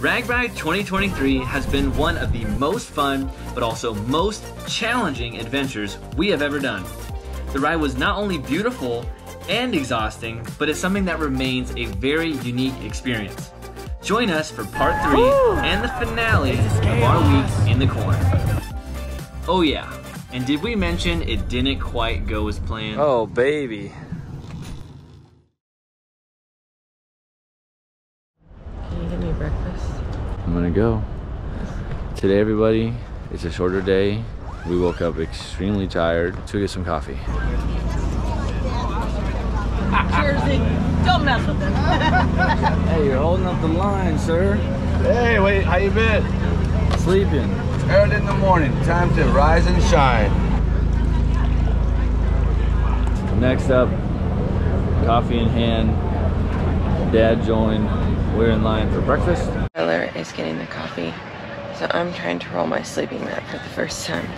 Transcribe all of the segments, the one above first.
RAGBRAI 2023 has been one of the most fun, but also most challenging adventures we have ever done. The ride was not only beautiful and exhausting, but it's something that remains a very unique experience. Join us for part 3 and the finale of our week in the corn. Oh yeah, and did we mention it didn't quite go as planned? Oh baby. Can you get me breakfast? I'm gonna go. Today everybody, it's a shorter day. We woke up extremely tired, so we get some coffee. Cheers, don't mess with it. Hey, you're holding up the line, sir. Hey, wait, how you been? Sleeping. Early in the morning, time to rise and shine. Next up, coffee in hand. Dad joined. We're in line for breakfast. Tyler is getting the coffee, so I'm trying to roll my sleeping mat for the first time.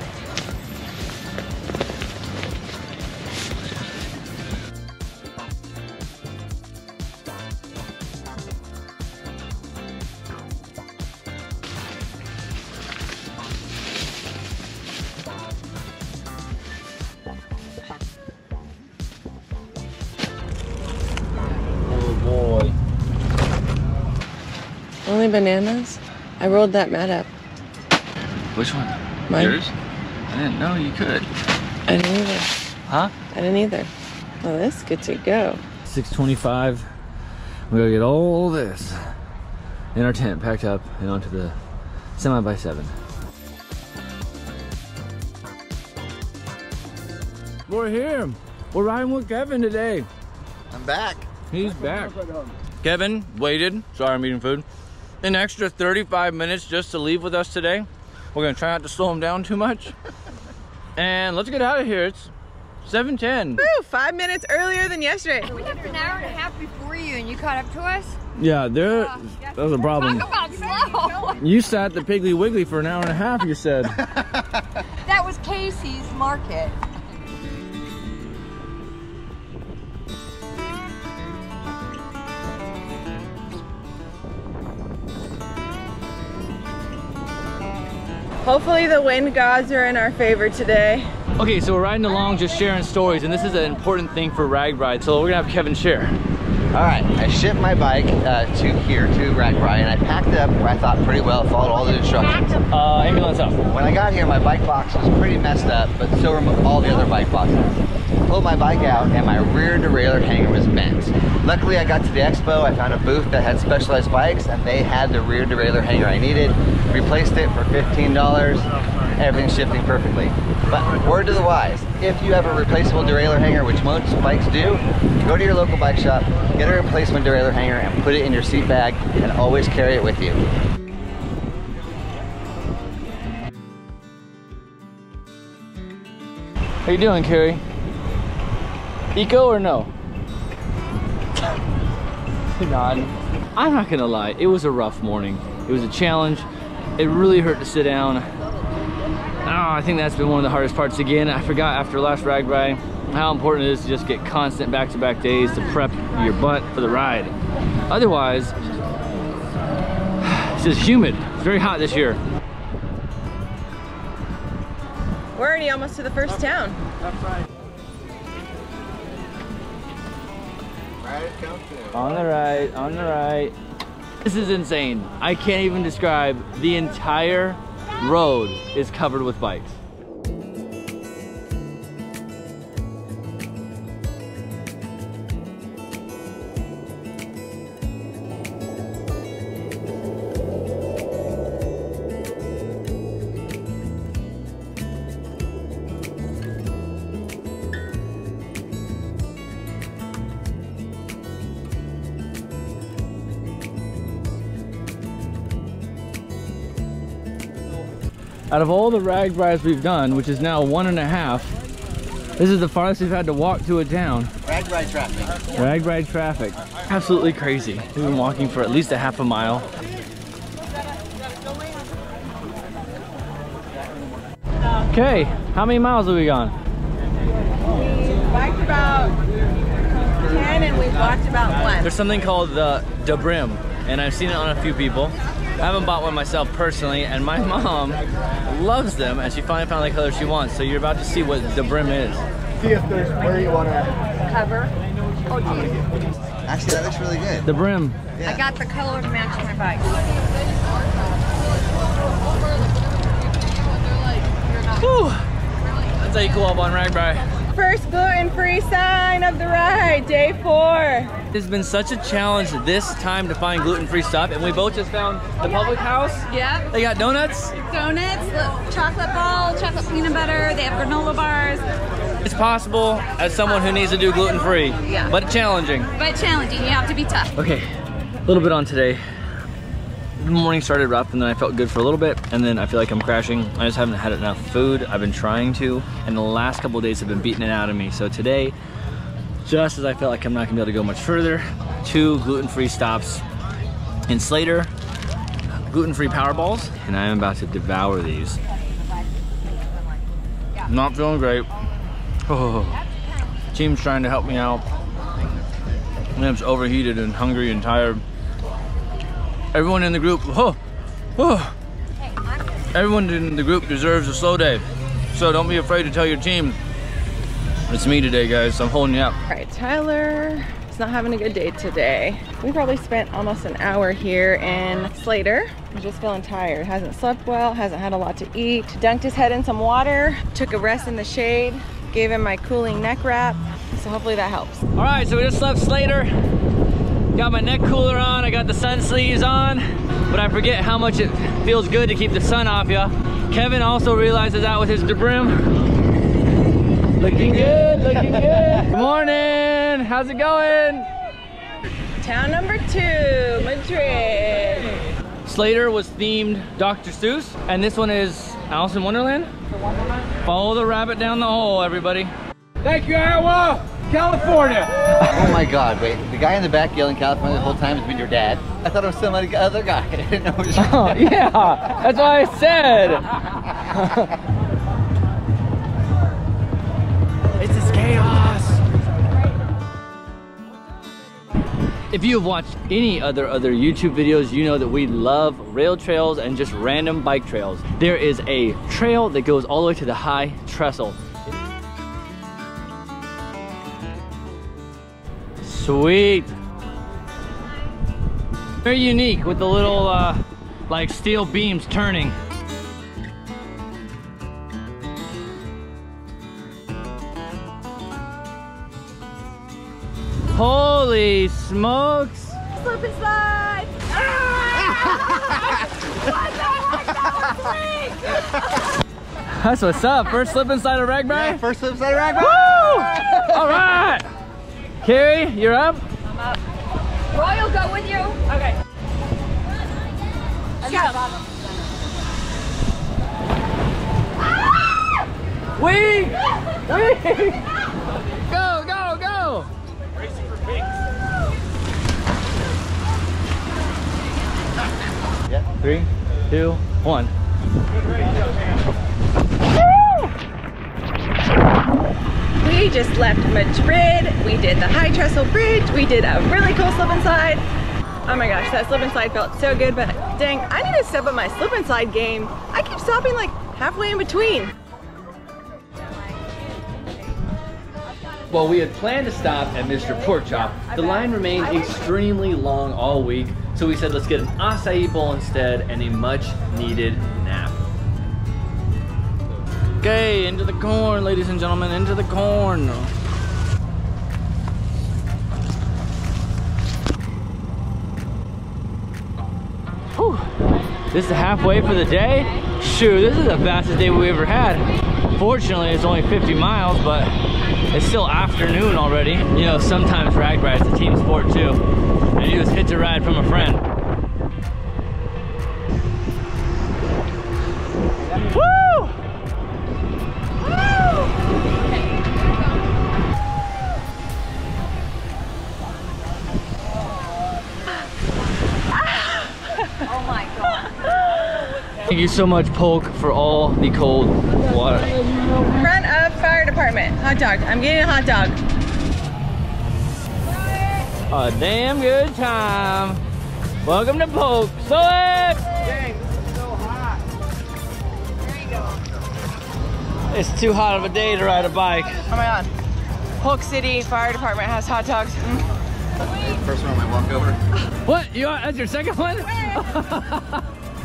Only bananas? I rolled that mat up. Which one? Mine. Yours? I didn't know you could. I didn't either. Huh? I didn't either. Well, this is good to go. 6:25. We gotta get all this in our tent packed up and onto the semi-by-7. We're here. We're riding with Kevin today. I'm back. He's back. Kevin waited. Sorry, I'm eating food. An extra 35 minutes just to leave with us today. We're gonna try not to slow him down too much. And let's get out of here. It's 7:10. Woo! 5 minutes earlier than yesterday. We left an hour and a half before you, and you caught up to us? Yeah, that was a problem. Talk about slow. You sat at the Piggly Wiggly for an hour and a half, you said. That was Casey's market. Hopefully the wind gods are in our favor today. Okay, so we're riding along just sharing stories, and this is an important thing for RAGBRAI, so we're gonna have Kevin share. All right, I shipped my bike to RAGBRAI, and I packed up where I thought pretty well, followed all the instructions. Ambulance up. When I got here, my bike box was pretty messed up, but so were all the other bike boxes. Pulled my bike out, and my rear derailleur hanger was bent. Luckily, I got to the expo, I found a booth that had specialized bikes, and they had the rear derailleur hanger I needed. Replaced it for $15. Everything's shifting perfectly. But word to the wise, if you have a replaceable derailleur hanger, which most bikes do, go to your local bike shop, get a replacement derailleur hanger, and put it in your seat bag, and always carry it with you. How you doing, Kari? Eco or no? Nod. I'm not gonna lie, it was a rough morning. It was a challenge. It really hurt to sit down. I think that's been one of the hardest parts again. I forgot after last RAGBRAI how important it is to just get constant back-to-back days to prep your butt for the ride. Otherwise, it's just humid. It's very hot this year. We're already almost to the first town. That's right. On the right, on the right. This is insane. I can't even describe. The entire road is covered with bikes. Out of all the RAGBRAIs we've done, which is now 1.5, this is the farthest we've had to walk to a town. RAGBRAI traffic. RAGBRAI traffic. Absolutely crazy. We've been walking for at least a half a mile. Okay, how many miles have we gone? We biked about 10 and we walked about 1. There's something called the Brim, and I've seen it on a few people. I haven't bought one myself personally, and my mom loves them, and she finally found the color she wants. So you're about to see what the brim is. See if there's where you want to Cover. Oh, geez. Actually, that looks really good. The brim. I got the color to match my bike. Whew. That's how you cool up on RAGBRAI. First gluten-free sign of the ride, day 4. It's been such a challenge this time to find gluten-free stuff, and we both just found the public house. Yep. They got donuts. Donuts, chocolate ball, chocolate peanut butter. They have granola bars. It's possible as someone who needs to do gluten-free, Yeah. but challenging. But challenging, you have to be tough. Okay, a little bit on today. The morning started rough, and then I felt good for a little bit, and then I feel like I'm crashing. I just haven't had enough food. I've been trying to, and the last couple of days have been beating it out of me. So today, just as I felt like I'm not gonna be able to go much further, 2 gluten-free stops in Slater, gluten-free power balls, and I am about to devour these. Not feeling great. Oh. Team's trying to help me out. I'm just overheated and hungry and tired. Everyone in the group, everyone in the group deserves a slow day. So don't be afraid to tell your team. It's me today, guys. I'm holding you up. All right, Tyler is not having a good day today. We probably spent almost an hour here in Slater. He's just feeling tired. Hasn't slept well, hasn't had a lot to eat. Dunked his head in some water, took a rest in the shade, gave him my cooling neck wrap. So hopefully that helps. All right, so we just left Slater. Got my neck cooler on, I got the sun sleeves on, but I forget how much it feels good to keep the sun off ya. Kevin also realizes that with his brim. Looking good, looking good. Good morning, how's it going? Town number 2, Madrid. Slater was themed Dr. Seuss, and this one is Alice in Wonderland. Follow the rabbit down the hole, everybody. Thank you, Iowa, California. Oh my God, wait. The guy in the back yelling California the whole time has been your dad? I thought it was some other guy. I didn't know it was your dad. Yeah, that's what I said. It's just chaos. If you have watched any other YouTube videos, you know that we love rail trails and just random bike trails. There is a trail that goes all the way to the high trestle. Sweet. Very unique with the little like steel beams turning. Holy smokes! Slip and slide. That's what's up. First slip inside of RAGBRAI? Yeah, first slip side of RAGBRAI. Woo! All right. Kari, you're up. I'm up. Roy will go with you. Okay. Wee! Go, go, go! Racing for pigs. Yeah. 3, 2, 1. We just left Madrid. We did the high trestle bridge. We did a really cool slip and slide. Oh my gosh, that slip and slide felt so good, but dang, I need to step up my slip and slide game. I keep stopping like halfway in between. While we had planned to stop at Mr. Pork Chop, the line remained extremely long all week, so we said let's get an acai bowl instead and a much needed nap. Okay, into the corn, ladies and gentlemen, into the corn. Whew. This is halfway for the day. Shoot, this is the fastest day we ever had. Fortunately, it's only 50 miles, but it's still afternoon already. You know, sometimes RAGBRAI is a team sport too. And you just hitch a ride from a friend. Woo! Oh my God. Thank you so much, Polk, for all the cold water. Front of fire department. Hot dog. I'm getting a hot dog. A damn good time. Welcome to Polk. Slip! It's too hot of a day to ride a bike. Oh my God. Polk City Fire Department has hot dogs. First one on my walk over. What? That's your second one?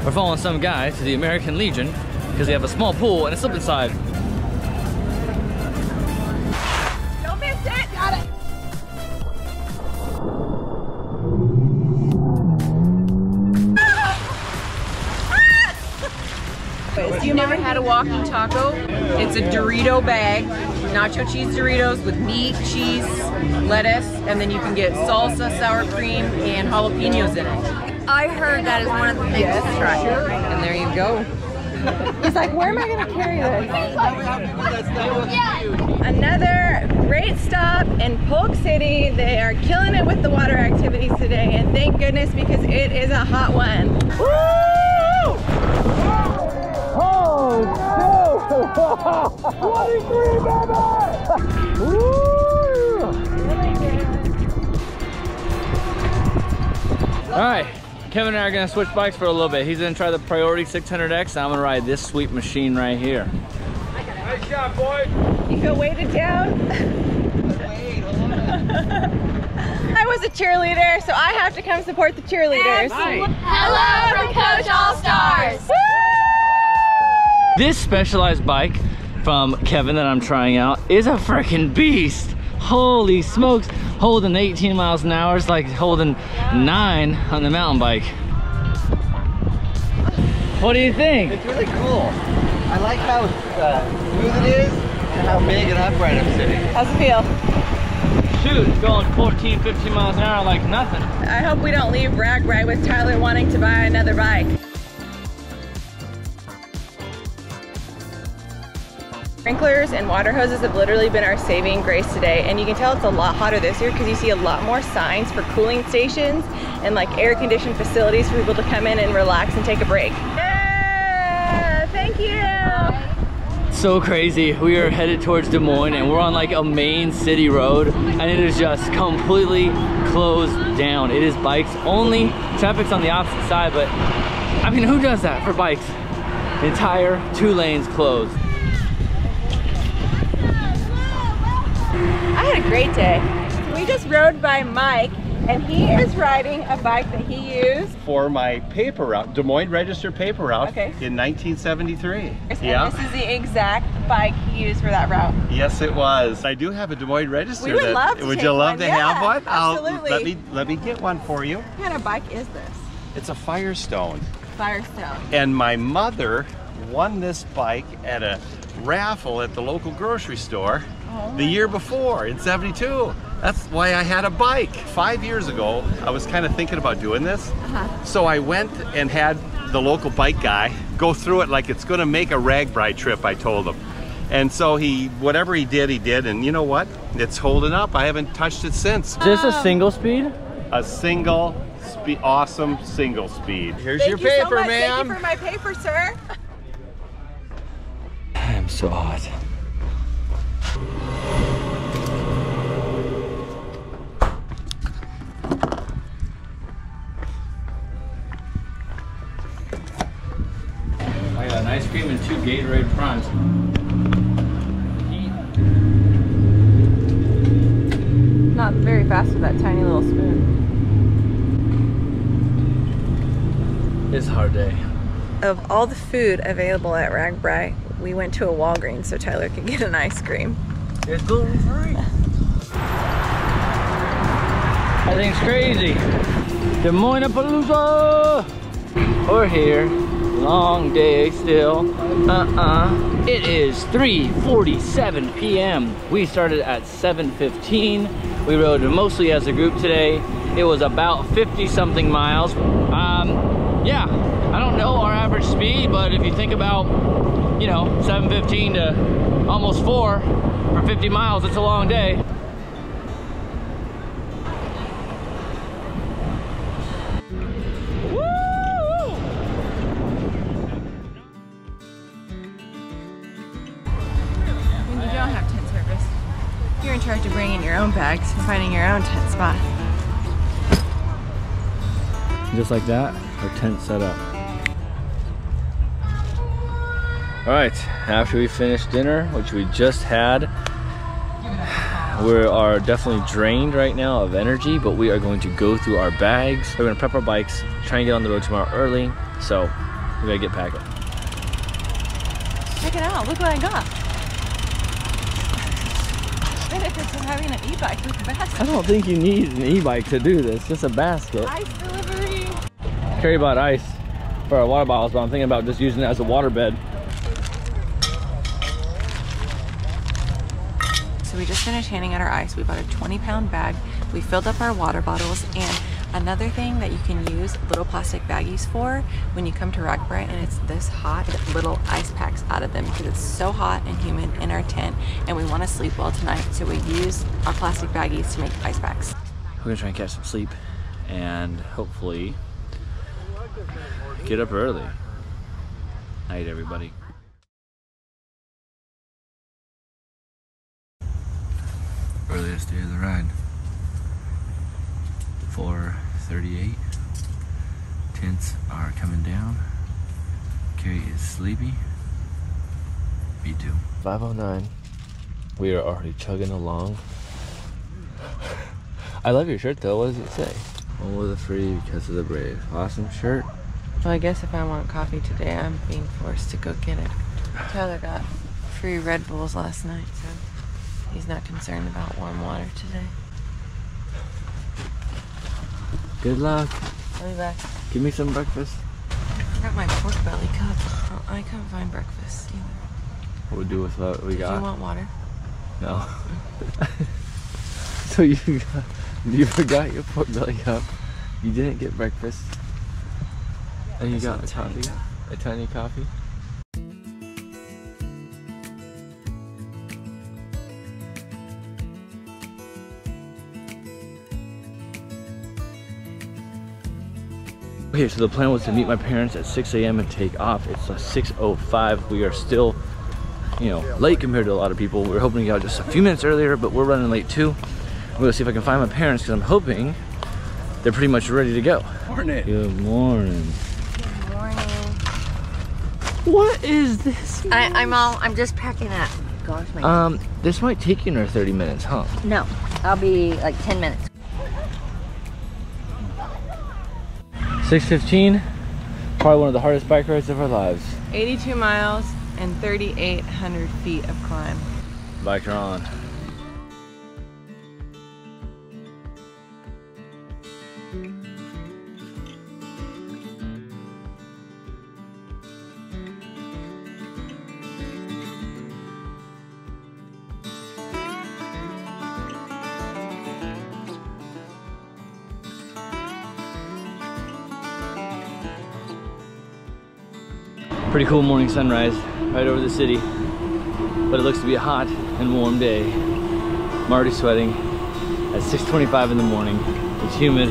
We're following some guy to the American Legion because they have a small pool and a slip and slide. Don't miss it. Got it. If you never had a walking taco, it's a Dorito bag, nacho cheese Doritos with meat, cheese, lettuce, and then you can get salsa, sour cream, and jalapenos in it. I heard that is one of the things to try. And there you go. He's like, where am I gonna carry this? Another great stop in Polk City. They are killing it with the water activities today, and thank goodness because it is a hot one. Woo! Oh, no! 23, baby! Woo! All right, Kevin and I are gonna switch bikes for a little bit. He's gonna try the Priority 600X. I'm gonna ride this sweet machine right here. Nice job, boy. You feel weighted down? I was a cheerleader, so I have to come support the cheerleaders. Hello from Coach All Stars. This specialized bike from Kevin that I'm trying out is a freaking beast. Holy smokes, holding 18 miles an hour is like holding 9 on the mountain bike. What do you think? It's really cool. I like how smooth it is and how big and upright I'm sitting. How's it feel? Shoot, it's going 14, 15 miles an hour like nothing. I hope we don't leave RAGBRAI with Tyler wanting to buy another bike. Sprinklers and water hoses have literally been our saving grace today, and you can tell it's a lot hotter this year because you see a lot more signs for cooling stations and like air-conditioned facilities for people to come in and relax and take a break. Yeah, thank you. So crazy. We are headed towards Des Moines and we're on like a main city road and it is just completely closed down. It is bikes only. Traffic's on the opposite side, but I mean, who does that for bikes? The entire 2 lanes closed. I had a great day. We just rode by Mike, and he is riding a bike that he used for my paper route, Des Moines Register paper route, in 1973. And this is the exact bike he used for that route. Yes, it was. I do have a Des Moines Register. We would love to Would take you love one. to have one? Absolutely. Let me get one for you. What kind of bike is this? It's a Firestone. Firestone. And my mother won this bike at a raffle at the local grocery store the year before in '72. That's why I had a bike. 5 years ago, I was kind of thinking about doing this. So I went and had the local bike guy go through it like it's gonna make a RAGBRAI trip, I told him. And so whatever he did, and you know what? It's holding up. I haven't touched it since. Is this a single speed? A single speed, awesome single speed. Here's your paper, ma'am. Thank you for my paper, sir. I'm so hot. I got an ice cream and 2 Gatorade fronts. Not very fast with that tiny little spoon. It's a hard day. Of all the food available at RAGBRAI, we went to a Walgreens so Tyler could get an ice cream. It's gluten free. I think it's crazy. Des Moines-Palooza! We're here. Long day still. It is 3:47 p.m. We started at 7:15. We rode mostly as a group today. It was about 50-something miles. Yeah, I don't know our average speed, but if you think about, you know, 7:15 to almost 4 for 50 miles, it's a long day. When you don't have tent service, you're in charge of bringing your own bags and finding your own tent spot. Just like that, our tent set up. All right, after we finished dinner, which we just had, we are definitely drained right now of energy, but we are going to go through our bags. We're gonna prep our bikes, try and get on the road tomorrow early, so we gotta get packing. Check it out, look what I got. Benefits of having an e-bike with a basket. I don't think you need an e-bike to do this, just a basket. Ice delivery. Carrie bought ice for our water bottles, but I'm thinking about just using it as a water bed. So we just finished handing out our ice. We bought a 20-pound bag. We filled up our water bottles, and another thing that you can use little plastic baggies for when you come to RAGBRAI and it's this hot, get little ice packs out of them because it's so hot and humid in our tent and we want to sleep well tonight. So we use our plastic baggies to make ice packs. We're gonna try and catch some sleep and hopefully get up early. Night, everybody. Earliest day of the ride. 4:38. Tents are coming down. Carrie is sleepy. Me too. 5:09. We are already chugging along. I love your shirt though. What does it say? All of the free because of the brave. Awesome shirt. Well, I guess if I want coffee today, I'm being forced to go get it. Tyler got free Red Bulls last night, so he's not concerned about warm water today. Good luck. I'll be back. Give me some breakfast. I forgot my pork belly cup. Oh, I couldn't find breakfast either. What we'll do with what we got? Do you want water? No. So you forgot your pork belly cup. You didn't get breakfast. And you got a coffee? A tiny coffee? Okay, so the plan was to meet my parents at 6 a.m. and take off. It's 6:05. We are still, you know, late compared to a lot of people. We were hoping to get out just a few minutes earlier, but we're running late too. I'm gonna see if I can find my parents because I'm hoping they're pretty much ready to go. Morning. Good morning. Good morning. What is this? I'm just packing up. Gosh, my This might take you another 30 minutes, huh? no, I'll be like 10 minutes. 6:15. Probably one of the hardest bike rides of our lives. 82 miles and 3,800 feet of climb. Bikes are on. Pretty cool morning sunrise right over the city, but it looks to be a hot and warm day. I'm already sweating at 6:25 in the morning. It's humid,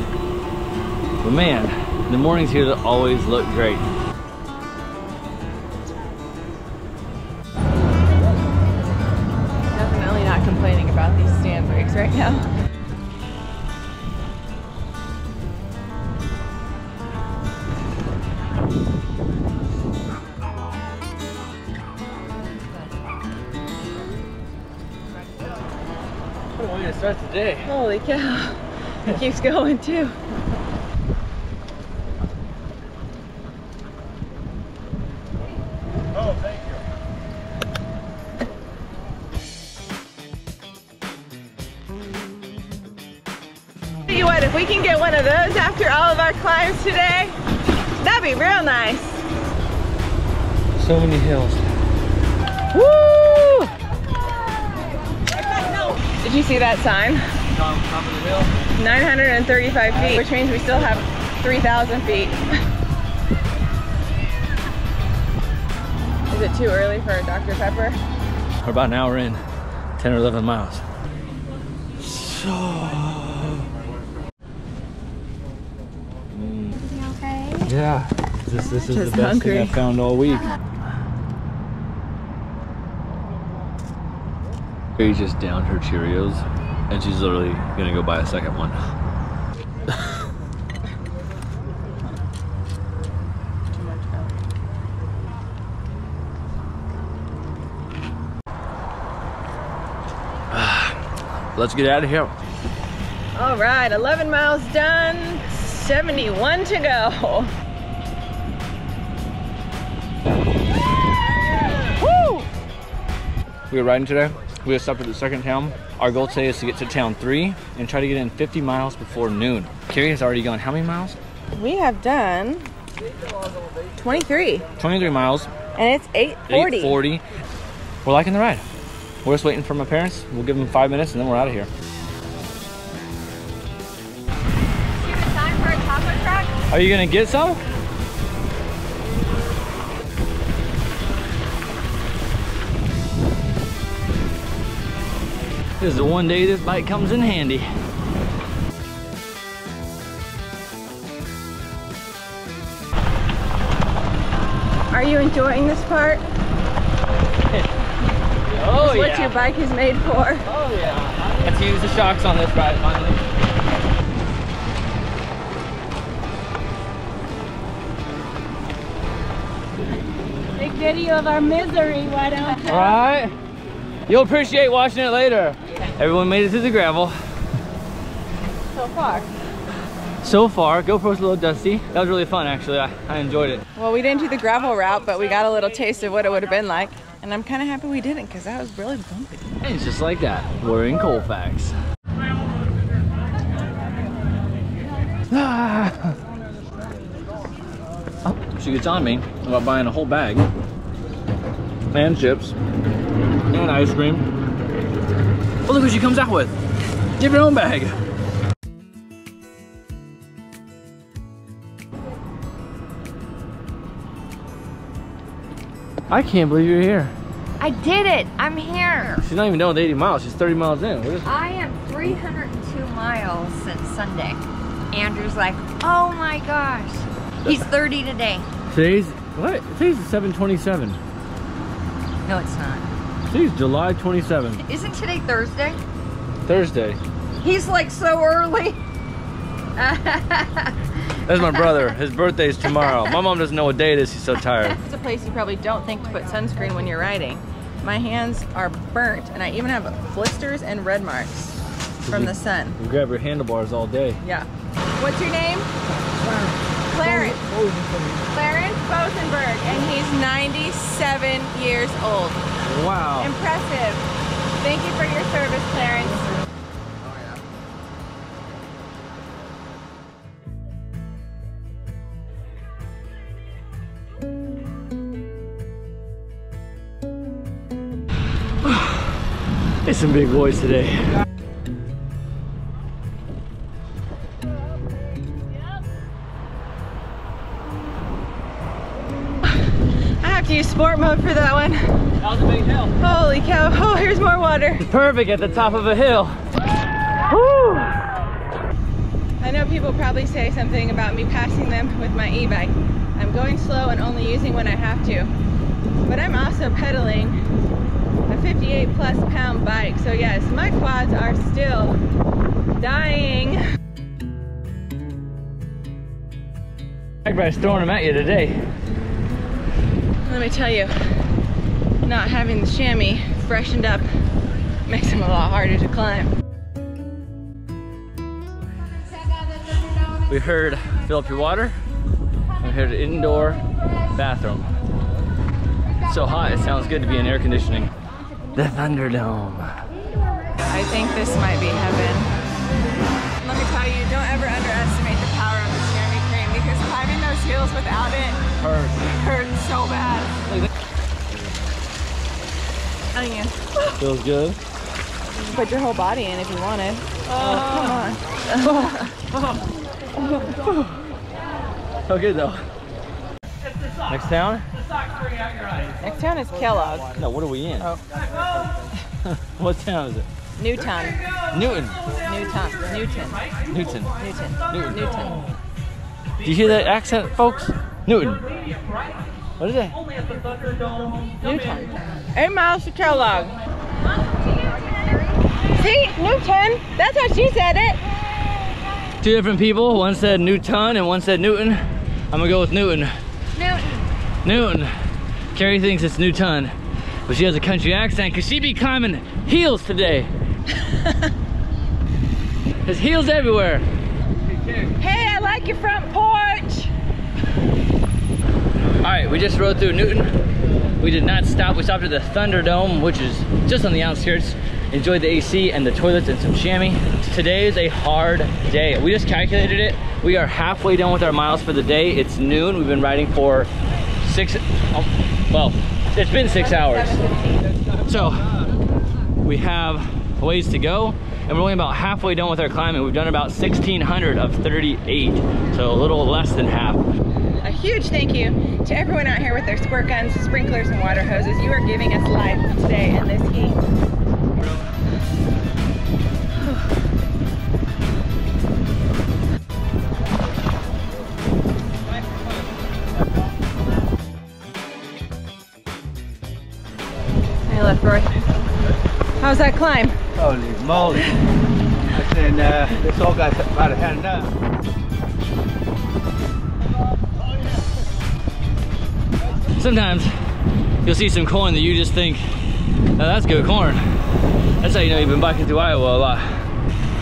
but man, the mornings here always look great. Definitely not complaining about these stand brakes right now. What a way to start the day. Holy cow. It keeps going too. Oh, thank you. Tell you what, if we can get one of those after all of our climbs today, that'd be real nice. So many hills. Woo! Did you see that sign? Top of the hill. 935 feet, which means we still have 3,000 feet. Is it too early for a Dr. Pepper? We're about an hour in, 10 or 11 miles. So... Okay. Yeah, this is the Just best hungry. thing I found all week. She just downed her Cheerios, and she's literally gonna go buy a second one. let's get out of here. All right, 11 miles done, 71 to go. Woo! We were riding today. We just stopped at the second town. Our goal today is to get to town 3 and try to get in 50 miles before noon. Kari has already gone how many miles? We have done 23. 23 miles. And it's 8:40. 8:40. We're liking the ride. We're just waiting for my parents. We'll give them 5 minutes and then we're out of here. Is it time for a taco truck? Are you gonna get some? This is the one day this bike comes in handy. Are you enjoying this part? Oh It's what your bike is made for. Oh yeah. Let's use the shocks on this ride finally. Big video of our misery, why don't you? All right. You'll appreciate watching it later. Everyone made it to the gravel. So far. So far, GoPro's a little dusty. That was really fun actually. I enjoyed it. Well, we didn't do the gravel route, but we got a little taste of what it would have been like. And I'm kind of happy we didn't because that was really bumpy. And it's just like that. We're in Colfax. Oh, she gets on me about buying a whole bag. And chips. And ice cream. Oh, look what she comes out with. Give your own bag. I can't believe you're here. I did it. I'm here. She's not even done with 80 miles. She's 30 miles in. I am 302 miles since Sunday. Andrew's like, oh my gosh. He's 30 today. Today's, what? Today's 7/27. No, it's not. Today's July 27th. Isn't today Thursday? Thursday. He's like so early. That's my brother. His birthday's tomorrow. My mom doesn't know what day it is. She's so tired. It's a place you probably don't think to put sunscreen when you're riding. My hands are burnt and I even have blisters and red marks from the sun. You grab your handlebars all day. Yeah. What's your name? Clarence. Clarence Bosenberg, and he's 97 years old. Wow. Impressive. Thank you for your service, Clarence. It's some big boys today. I have to use sport mode for that one. That was a big hill. Holy cow. Oh, here's more water. It's perfect at the top of a hill. Woo! I know people probably say something about me passing them with my e-bike. I'm going slow and only using when I have to. But I'm also pedaling a 58 plus pound bike. So yes, my quads are still dying. RAGBRAI's throwing them at you today. Let me tell you, not having the chamois freshened up makes them a lot harder to climb. We heard fill up your water. We heard an indoor bathroom. It's so hot, it sounds good to be in air conditioning. The Thunderdome. I think this might be heaven. Let me tell you, don't ever underestimate the power of the chamois cream because climbing those hills without it hurts so bad. Telling you. Feels good. You can put your whole body in if you wanted. Oh, come on. Okay though. Next town? Next town is Kellogg. No, what are we in? Oh. What town is it? Newton. Newton. Newton. Do you hear that accent, folks? Newton. What is it? Newton. 8 miles to Kellogg. See? Newton. That's how she said it. Two different people. One said Newton and one said Newton. I'm gonna go with Newton. Newton. Kari thinks it's Newton, but she has a country accent because she be climbing heels today. There's heels everywhere. Hey, I like your front porch. All right, we just rode through Newton. We did not stop. We stopped at the Thunderdome, which is just on the outskirts. Enjoyed the AC and the toilets and some chamois. Today is a hard day. We just calculated it. We are halfway done with our miles for the day. It's noon. We've been riding for well, it's been 6 hours. So we have a ways to go, and we're only about halfway done with our climbing. We've done about 1,600 of 38, so a little less than half. A huge thank you to everyone out here with their squirt guns, sprinklers, and water hoses. You are giving us life today in this heat. Hey, left, Roy. How's that climb? Holy moly. I said, this all got about a hand up. Sometimes you'll see some corn that you just think, oh, that's good corn. That's how you know you've been biking through Iowa a lot.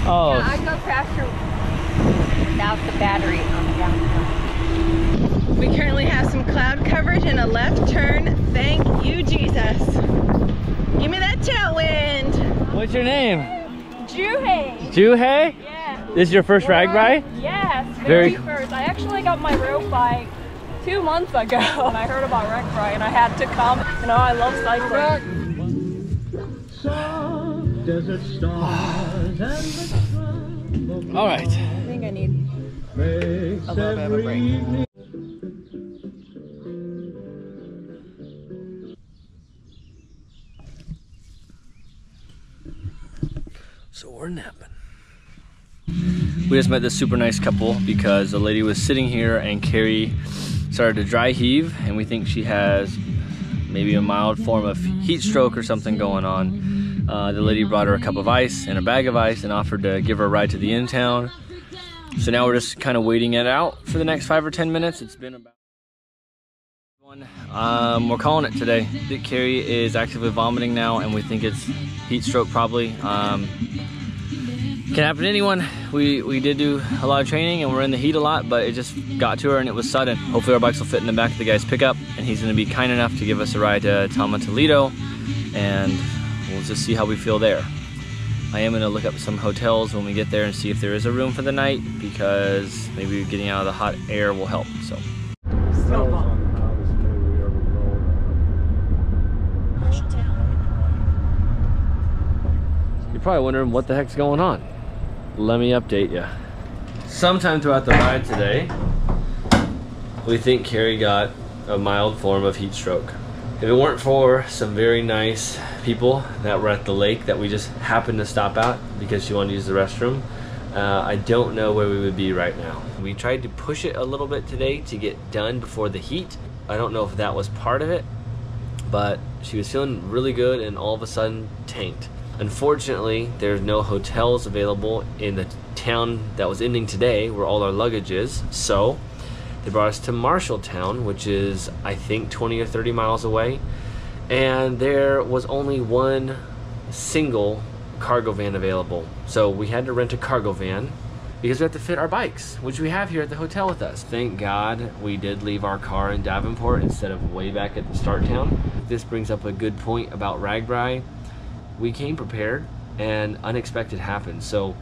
Oh. Yeah, I go faster without the battery on the downhill. We currently have some cloud coverage and a left turn. Thank you, Jesus. Give me that tailwind. What's your name? Juhei. Juhei? Yeah. This is your first RAGBRAI? Yes, Very very first. I actually got my road bike 2 months ago, and I heard about RAGBRAI, and I had to come. You know, I love cycling. All right. I think I need a little bit of a break. So we're napping. We just met this super nice couple because the lady was sitting here and Kari started to dry heave, and we think she has maybe a mild form of heat stroke or something going on. The lady brought her a cup of ice and a bag of ice and offered to give her a ride to the in-town. So now we're just kind of waiting it out for the next 5 or 10 minutes. It's been about we're calling it today. Kari is actively vomiting now, and we think it's heat stroke probably. Can happen to anyone. We did do a lot of training and we're in the heat a lot, but it just got to her and it was sudden. Hopefully our bikes will fit in the back of the guy's pickup, and he's going to be kind enough to give us a ride to Tama Toledo, and we'll just see how we feel there. I am going to look up some hotels when we get there and see if there is a room for the night, because maybe getting out of the hot air will help. So. You're probably wondering what the heck's going on. Let me update you. Sometime throughout the ride today, we think Kari got a mild form of heat stroke. If it weren't for some very nice people that were at the lake that we just happened to stop at because she wanted to use the restroom, I don't know where we would be right now. We tried to push it a little bit today to get done before the heat. I don't know if that was part of it, but she was feeling really good and all of a sudden tanked. Unfortunately, there's no hotels available in the town that was ending today where all our luggage is, so they brought us to Marshalltown, which is I think 20 or 30 miles away, and there was only one single cargo van available. So we had to rent a cargo van because we have to fit our bikes, which we have here at the hotel with us. Thank God we did leave our car in Davenport instead of way back at the start town. This brings up a good point about RAGBRAI. We came prepared and unexpected happened. So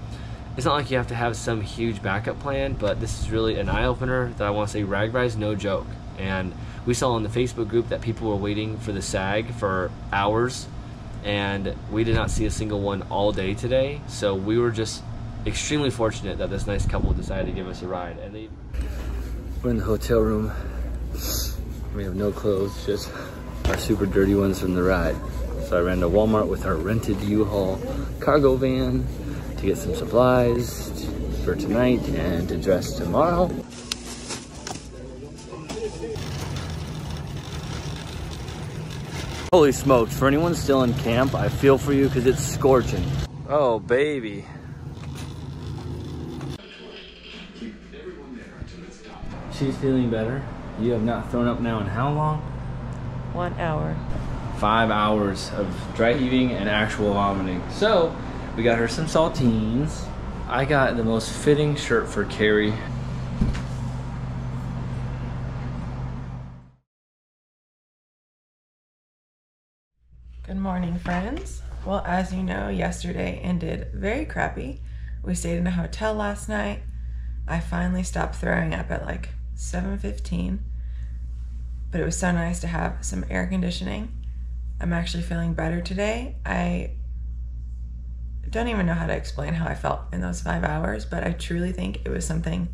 it's not like you have to have some huge backup plan, but this is really an eye-opener that I want to say RAGBRAI is no joke. And we saw on the Facebook group that people were waiting for the SAG for hours, and we did not see a single one all day today. So we were just extremely fortunate that this nice couple decided to give us a ride. And we're in the hotel room. We have no clothes, just our super dirty ones from the ride. So I ran to Walmart with our rented U-Haul cargo van to get some supplies for tonight and to dress tomorrow. Holy smokes, for anyone still in camp, I feel for you because it's scorching. Oh, baby. She's feeling better. You have not thrown up now in how long? 1 hour. 5 hours of dry heaving and actual vomiting. So We got her some saltines. I got the most fitting shirt for Kari. Good morning, friends. Well, as you know, yesterday ended very crappy. We stayed in a hotel last night. I finally stopped throwing up at like 7:15, but it was so nice to have some air conditioning. I'm actually feeling better today. I don't even know how to explain how I felt in those 5 hours, but I truly think it was something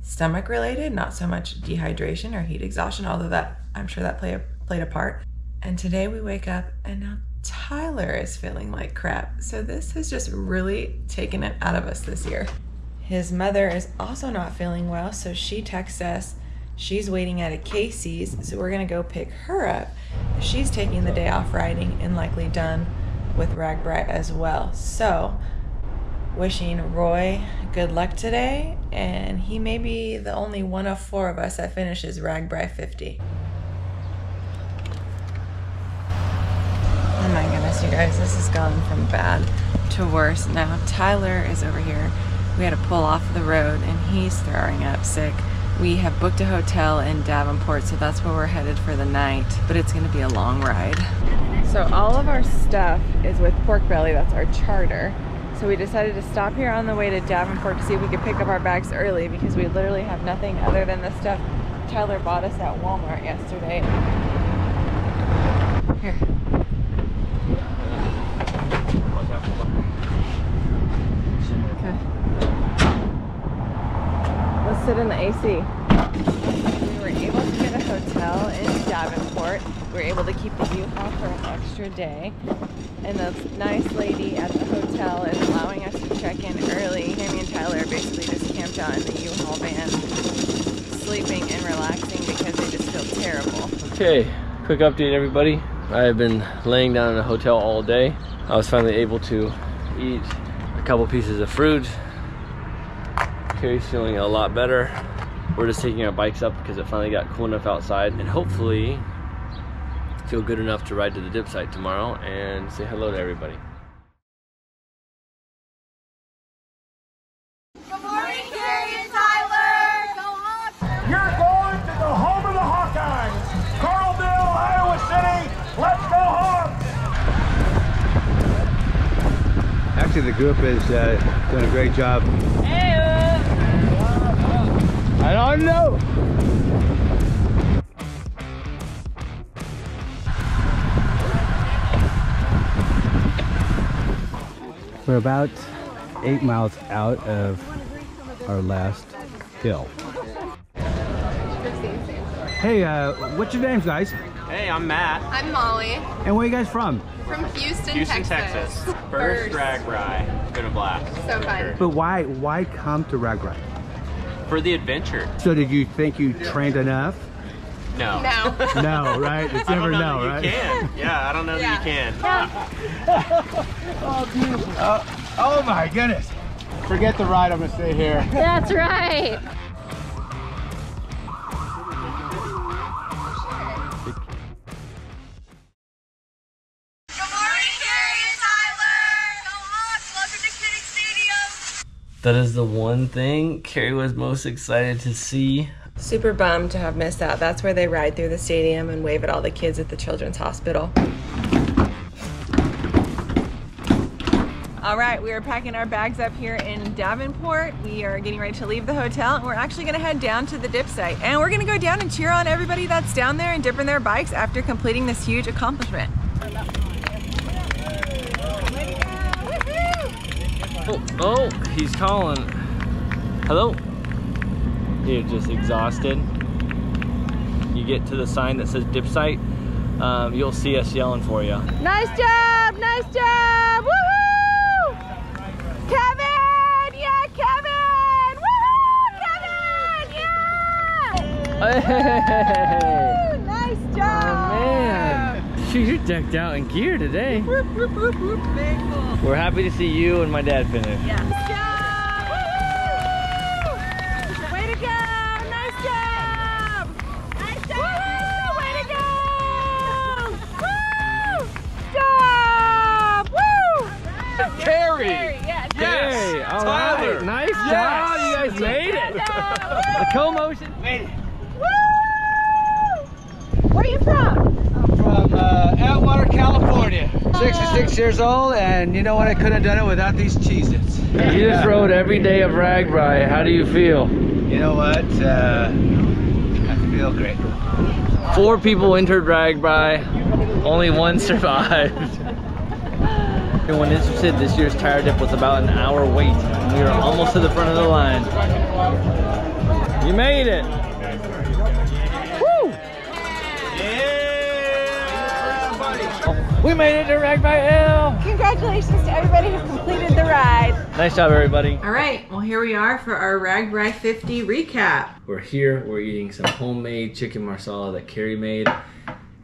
stomach related, not so much dehydration or heat exhaustion, although that I'm sure that played a part. And today we wake up and now Tyler is feeling like crap. So this has just really taken it out of us this year. His mother is also not feeling well, so she texts us. She's waiting at a Casey's, so we're gonna go pick her up. She's taking the day off riding and likely done with RAGBRAI as well. So wishing Roy good luck today, and he may be the only one of 4 of us that finishes RAGBRAI 50. Oh my goodness, you guys, this has gone from bad to worse. Now Tyler is over here. We had to pull off the road and he's throwing up sick. We have booked a hotel in Davenport, so that's where we're headed for the night, but it's gonna be a long ride. So all of our stuff is with Pork Belly, that's our charter. So we decided to stop here on the way to Davenport to see if we could pick up our bags early, because we literally have nothing other than the stuff Tyler bought us at Walmart yesterday. Here. Okay. Let's sit in the AC. We were able to get a hotel in Davenport. We were able to keep the U-Haul for an extra day. And the nice lady at the hotel is allowing us to check in early. Tammy and Tyler are basically just camped out in the U-Haul van, sleeping and relaxing because they just feel terrible. Okay, quick update everybody. I have been laying down in a hotel all day. I was finally able to eat a couple pieces of fruit. Kari's feeling a lot better. We're just taking our bikes up because it finally got cool enough outside, and hopefully feel good enough to ride to the dip site tomorrow and say hello to everybody. Good morning, Kari and Tyler. Go Hawks! You're going to the home of the Hawkeyes, Carlville, Iowa City. Let's go Hawks! Actually, the group is doing a great job. I don't know. We're about 8 miles out of our last hill. Hey, what's your names, guys? Hey, I'm Matt. I'm Molly. And where are you guys from? From Houston, Texas. First RAGBRAI. It's been a blast. So fun. But why come to RAGBRAI? For the adventure. So did you think you trained enough? No. No. No, right? It's never no, right? You can. Yeah, I don't know that you can. Oh, beautiful. Oh my goodness. Forget the ride, I'm gonna stay here. That's right. That is the one thing Kari was most excited to see. Super bummed to have missed out. That's where they ride through the stadium and wave at all the kids at the Children's Hospital. All right, we are packing our bags up here in Davenport. We are getting ready to leave the hotel, and we're actually gonna head down to the dip site. And we're gonna go down and cheer on everybody that's down there and dipping their bikes after completing this huge accomplishment. Oh, he's calling. Hello? You're just exhausted. You get to the sign that says dip site, you'll see us yelling for you. Nice job, nice job, woohoo! Kevin, yeah, Kevin, woohoo, Kevin, yeah! Hey! Nice job! Oh man, you're decked out in gear today. Whoop, whoop, whoop, whoop. Very cool. We're happy to see you and my dad finish. Yeah. Nice job! Woo! Way to go! Nice job! Nice job! Woo! Way to go! Woo! Stop! Woo! Kari! Nice job, you guys made it. The co-motion made it. Woo! Where are you from? From Atwater, California. 66 years old, and you know what? I couldn't have done it without these Cheez-Its. You just rode every day of RAGBRAI. How do you feel? You know what? I feel great. 4 people entered RAGBRAI, only 1 survived. Anyone interested, this year's tire dip was about an hour wait, and we were almost to the front of the line. You made it! Woo! We made it to RAGBRAI Hill! Congratulations to everybody who completed the ride. Nice job, everybody. All right, well here we are for our RAGBRAI 50 recap. We're here, we're eating some homemade chicken marsala that Kari made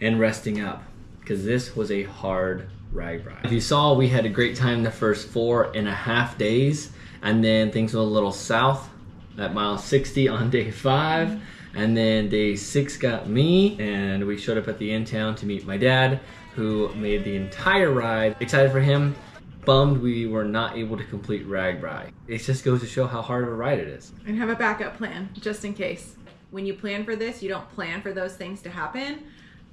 and resting up, because this was a hard RAGBRAI. If you saw, we had a great time the first 4.5 days, and then things went a little south at mile 60 on day 5, and then day 6 got me, and we showed up at the end town to meet my dad, who made the entire ride. Excited for him, bummed we were not able to complete RAGBRAI. It just goes to show how hard of a ride it is. And have a backup plan, just in case. When you plan for this, you don't plan for those things to happen,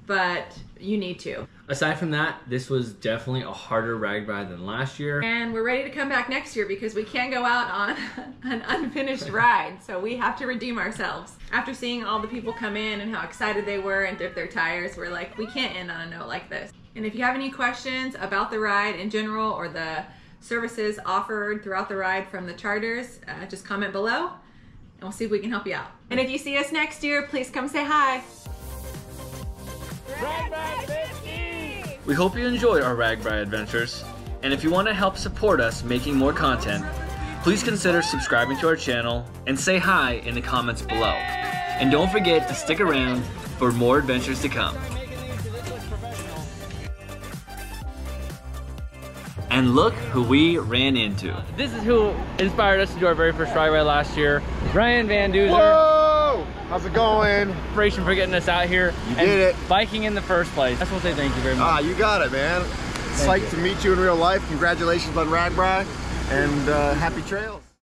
but you need to. Aside from that, this was definitely a harder RAGBRAI than last year. And we're ready to come back next year because we can't go out on an unfinished ride, so we have to redeem ourselves. After seeing all the people come in and how excited they were and dip their tires, we're like, we can't end on a note like this. And if you have any questions about the ride in general or the services offered throughout the ride from the charters, just comment below and we'll see if we can help you out. And if you see us next year, please come say hi. We hope you enjoyed our RAGBRAI adventures, and if you want to help support us making more content, please consider subscribing to our channel and say hi in the comments below. And don't forget to stick around for more adventures to come. And look who we ran into. This is who inspired us to do our very first RAGBRAI last year. Ryan Van Duzer. Whoa! How's it going? Inspiration for getting us out here. You did it. Biking in the first place. I just want to say thank you very much. Ah, you got it, man. Psyched to meet you in real life. Congratulations on RAGBRAI and happy trails.